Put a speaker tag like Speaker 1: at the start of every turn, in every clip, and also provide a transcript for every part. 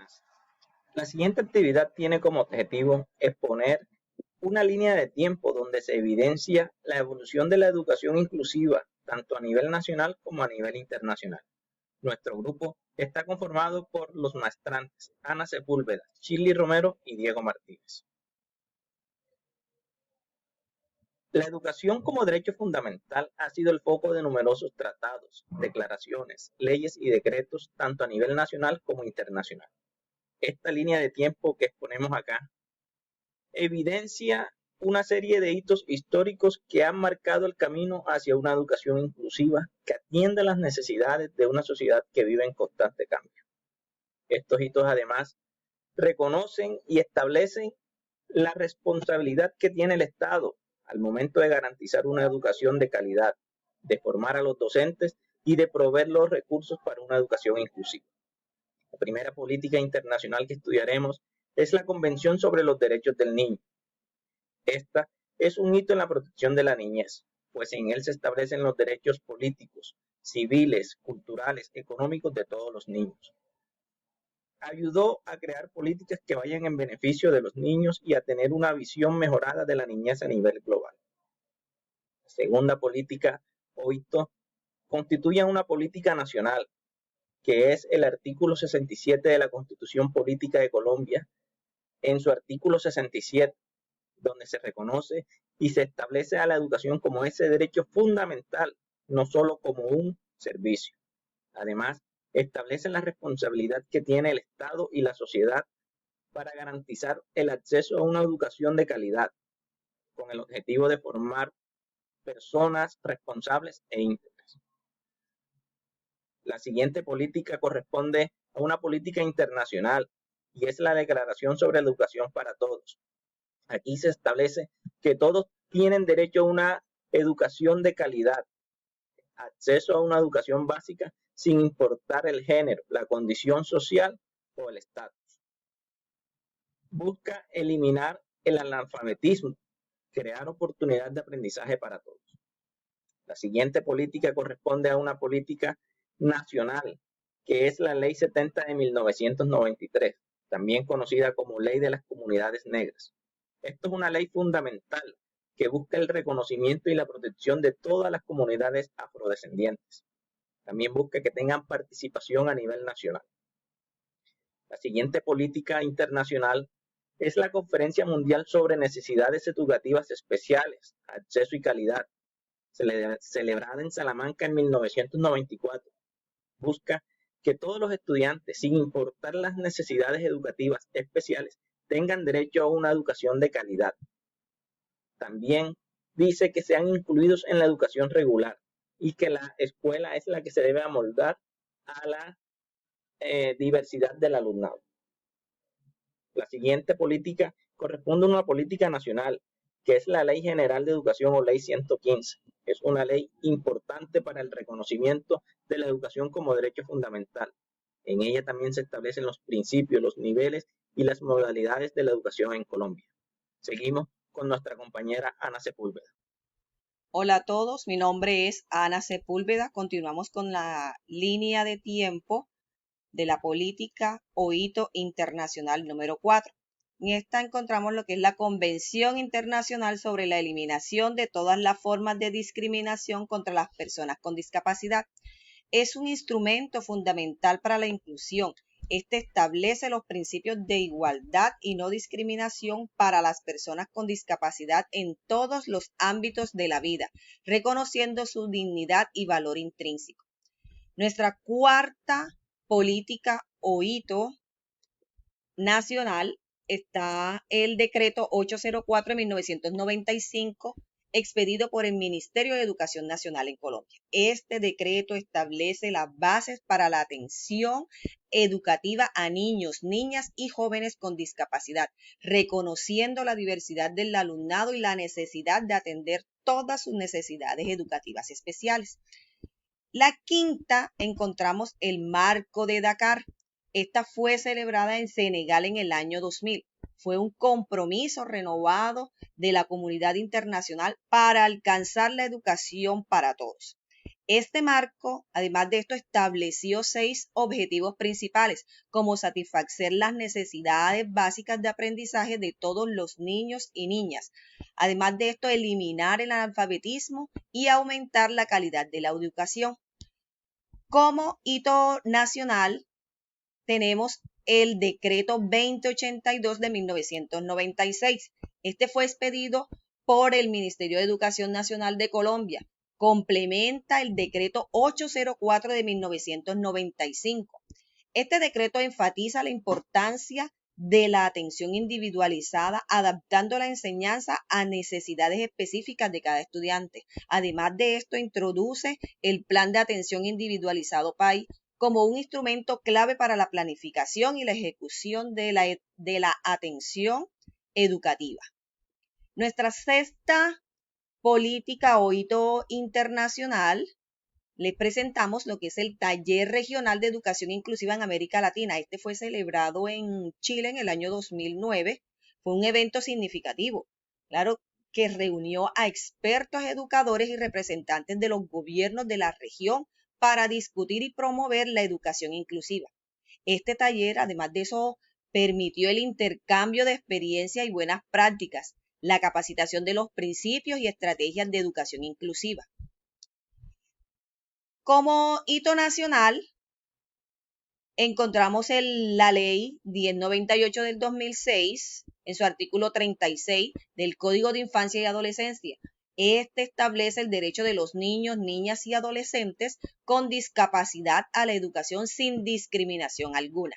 Speaker 1: buenas. La siguiente actividad tiene como objetivo exponer una línea de tiempo donde se evidencia la evolución de la educación inclusiva, tanto a nivel nacional como a nivel internacional. Nuestro grupo está conformado por los maestrantes Ana Sepúlveda, Shirley Romero y Diego Martínez. La educación como derecho fundamental ha sido el foco de numerosos tratados, declaraciones, leyes y decretos, tanto a nivel nacional como internacional. Esta línea de tiempo que exponemos acá evidencia una serie de hitos históricos que han marcado el camino hacia una educación inclusiva que atienda las necesidades de una sociedad que vive en constante cambio. Estos hitos además reconocen y establecen la responsabilidad que tiene el Estado al momento de garantizar una educación de calidad, de formar a los docentes y de proveer los recursos para una educación inclusiva. La primera política internacional que estudiaremos es la Convención sobre los Derechos del Niño. Esta es un hito en la protección de la niñez, pues en él se establecen los derechos políticos, civiles, culturales, económicos de todos los niños. Ayudó a crear políticas que vayan en beneficio de los niños y a tener una visión mejorada de la niñez a nivel global. La segunda política o hito constituye una política nacional, que es el artículo 67 de la Constitución Política de Colombia, en su artículo 67, donde se reconoce y se establece a la educación como ese derecho fundamental, no solo como un servicio. Además, establece la responsabilidad que tiene el Estado y la sociedad para garantizar el acceso a una educación de calidad, con el objetivo de formar personas responsables e íntegras. La siguiente política corresponde a una política internacional y es la Declaración sobre la Educación para Todos. Aquí se establece que todos tienen derecho a una educación de calidad, acceso a una educación básica sin importar el género, la condición social o el estatus. Busca eliminar el analfabetismo, crear oportunidades de aprendizaje para todos. La siguiente política corresponde a una política nacional, que es la Ley 70 de 1993, también conocida como Ley de las Comunidades Negras. Esto es una ley fundamental que busca el reconocimiento y la protección de todas las comunidades afrodescendientes. También busca que tengan participación a nivel nacional. La siguiente política internacional es la Conferencia Mundial sobre Necesidades Educativas Especiales, Acceso y Calidad, celebrada en Salamanca en 1994. Busca que todos los estudiantes, sin importar las necesidades educativas especiales, tengan derecho a una educación de calidad. También dice que sean incluidos en la educación regular y que la escuela es la que se debe amoldar a la diversidad del alumnado. La siguiente política corresponde a una política nacional, que es la Ley General de Educación o Ley 115. Es una ley importante para el reconocimiento de la educación como derecho fundamental. En ella también se establecen los principios, los niveles y las modalidades de la educación en Colombia. Seguimos con nuestra compañera Ana Sepúlveda.
Speaker 2: Hola a todos, mi nombre es Ana Sepúlveda. Continuamos con la línea de tiempo de la política o hito internacional número 4. En esta encontramos lo que es la Convención Internacional sobre la Eliminación de todas las formas de discriminación contra las personas con discapacidad. Es un instrumento fundamental para la inclusión. Este establece los principios de igualdad y no discriminación para las personas con discapacidad en todos los ámbitos de la vida, reconociendo su dignidad y valor intrínseco. Nuestra cuarta política o hito nacional está el decreto 804 de 1995, expedido por el Ministerio de Educación Nacional en Colombia. Este decreto establece las bases para la atención educativa a niños, niñas y jóvenes con discapacidad, reconociendo la diversidad del alumnado y la necesidad de atender todas sus necesidades educativas especiales. La quinta encontramos el Marco de Dakar. Esta fue celebrada en Senegal en el año 2000. Fue un compromiso renovado de la comunidad internacional para alcanzar la educación para todos. Este marco, además de esto, estableció 6 objetivos principales, como satisfacer las necesidades básicas de aprendizaje de todos los niños y niñas. Además de esto, eliminar el analfabetismo y aumentar la calidad de la educación. Como hito nacional, tenemos el decreto 2082 de 1996. Este fue expedido por el Ministerio de Educación Nacional de Colombia. Complementa el decreto 804 de 1995. Este decreto enfatiza la importancia de la atención individualizada, adaptando la enseñanza a necesidades específicas de cada estudiante. Además de esto, introduce el Plan de Atención Individualizado PAI como un instrumento clave para la planificación y la ejecución de la atención educativa. Nuestra sexta política o hito internacional, les presentamos lo que es el Taller Regional de Educación Inclusiva en América Latina. Este fue celebrado en Chile en el año 2009. Fue un evento significativo, claro, que reunió a expertos educadores y representantes de los gobiernos de la región para discutir y promover la educación inclusiva. Este taller, además de eso, permitió el intercambio de experiencias y buenas prácticas, la capacitación de los principios y estrategias de educación inclusiva. Como hito nacional, encontramos la ley 1098 del 2006, en su artículo 36 del Código de Infancia y Adolescencia. Este establece el derecho de los niños, niñas y adolescentes con discapacidad a la educación sin discriminación alguna.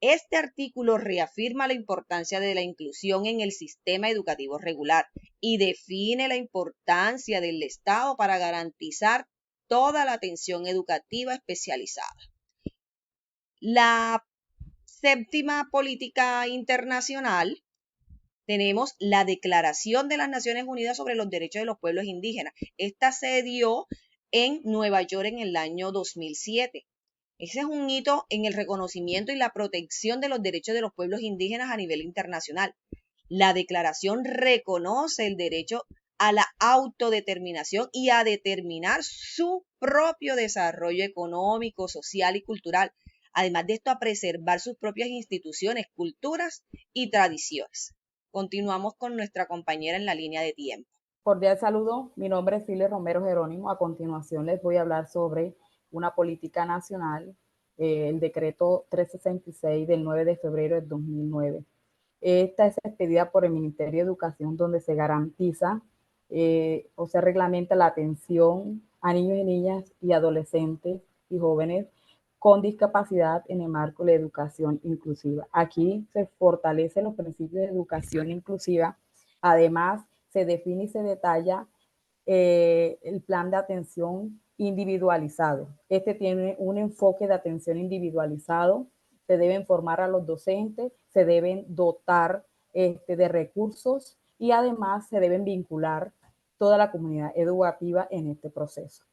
Speaker 2: Este artículo reafirma la importancia de la inclusión en el sistema educativo regular y define la importancia del Estado para garantizar toda la atención educativa especializada. La séptima política internacional, tenemos la Declaración de las Naciones Unidas sobre los Derechos de los Pueblos Indígenas. Esta se dio en Nueva York en el año 2007. Ese es un hito en el reconocimiento y la protección de los derechos de los pueblos indígenas a nivel internacional. La declaración reconoce el derecho a la autodeterminación y a determinar su propio desarrollo económico, social y cultural. Además de esto, a preservar sus propias instituciones, culturas y tradiciones. Continuamos con nuestra compañera en la línea de tiempo.
Speaker 3: Cordial saludo, mi nombre es Files Romero Jerónimo. A continuación les voy a hablar sobre una política nacional, el decreto 366 del 9 de febrero del 2009. Esta es expedida por el Ministerio de Educación, donde se garantiza o se reglamenta la atención a niños y niñas y adolescentes y jóvenes con discapacidad en el marco de la educación inclusiva. Aquí se fortalecen los principios de educación inclusiva. Además, se define y se detalla el plan de atención individualizado. Este tiene un enfoque de atención individualizado. Se deben formar a los docentes, se deben dotar de recursos y además se deben vincular toda la comunidad educativa en este proceso.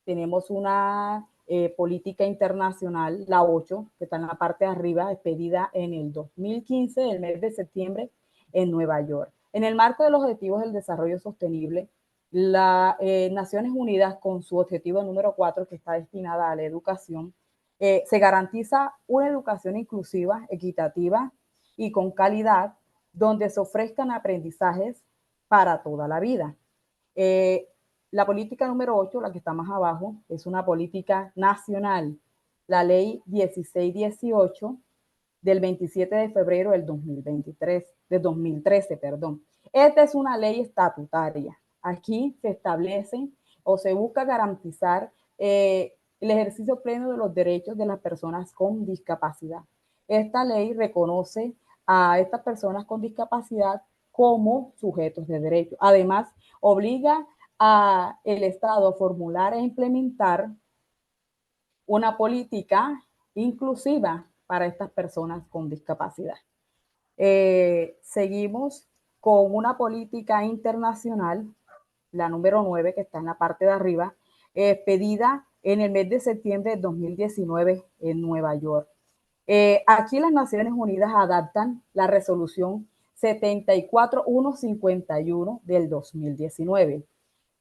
Speaker 3: Tenemos una política internacional, la 8, que está en la parte de arriba, expedida en el 2015, del mes de septiembre, en Nueva York. En el marco de los Objetivos del Desarrollo Sostenible, las Naciones Unidas, con su objetivo número 4, que está destinada a la educación, se garantiza una educación inclusiva, equitativa y con calidad, donde se ofrezcan aprendizajes para toda la vida. La política número 8, la que está más abajo, es una política nacional, la ley 1618 del 27 de febrero del 2013, perdón. Esta es una ley estatutaria. Aquí se establece o se busca garantizar el ejercicio pleno de los derechos de las personas con discapacidad. Esta ley reconoce a estas personas con discapacidad como sujetos de derecho. Además, obliga a el Estado a formular e implementar una política inclusiva para estas personas con discapacidad. Seguimos con una política internacional, la número 9, que está en la parte de arriba, pedida en el mes de septiembre de 2019 en Nueva York. Aquí las Naciones Unidas adaptan la resolución 74151 del 2019,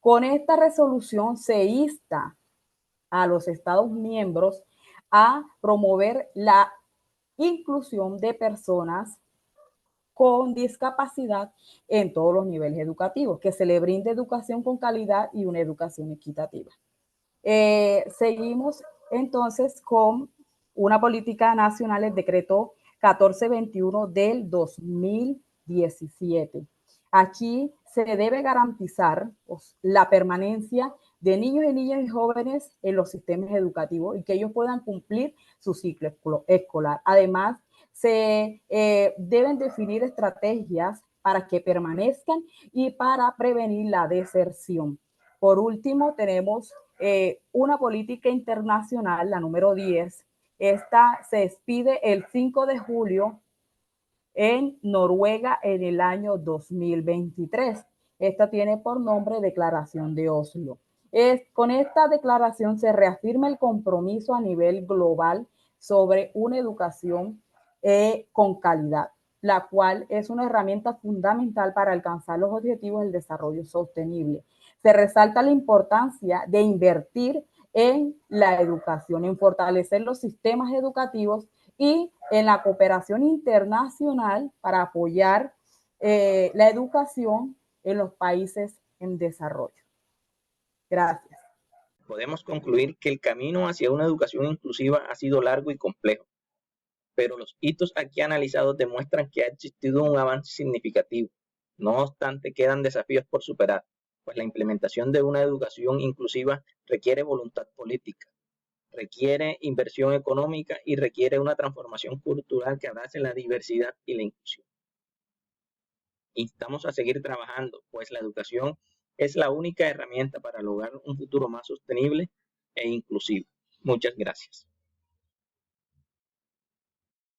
Speaker 3: Con esta resolución se insta a los Estados miembros a promover la inclusión de personas con discapacidad en todos los niveles educativos, que se le brinde educación con calidad y una educación equitativa. Seguimos entonces con una política nacional, el decreto 1421 del 2017. Aquí se debe garantizar la permanencia de niños y niñas y jóvenes en los sistemas educativos y que ellos puedan cumplir su ciclo escolar. Además, se deben definir estrategias para que permanezcan y para prevenir la deserción. Por último, tenemos una política internacional, la número 10. Esta se expide el 5 de julio en Noruega en el año 2023. Esta tiene por nombre Declaración de Oslo. Con esta declaración se reafirma el compromiso a nivel global sobre una educación con calidad, la cual es una herramienta fundamental para alcanzar los objetivos del desarrollo sostenible. Se resalta la importancia de invertir en la educación, en fortalecer los sistemas educativos y en la cooperación internacional para apoyar la educación en los países en desarrollo. Gracias.
Speaker 1: Podemos concluir que el camino hacia una educación inclusiva ha sido largo y complejo, pero los hitos aquí analizados demuestran que ha existido un avance significativo. No obstante, quedan desafíos por superar, pues la implementación de una educación inclusiva requiere voluntad política, requiere inversión económica y requiere una transformación cultural que abrace la diversidad y la inclusión. Instamos a seguir trabajando, pues la educación es la única herramienta para lograr un futuro más sostenible e inclusivo. Muchas gracias.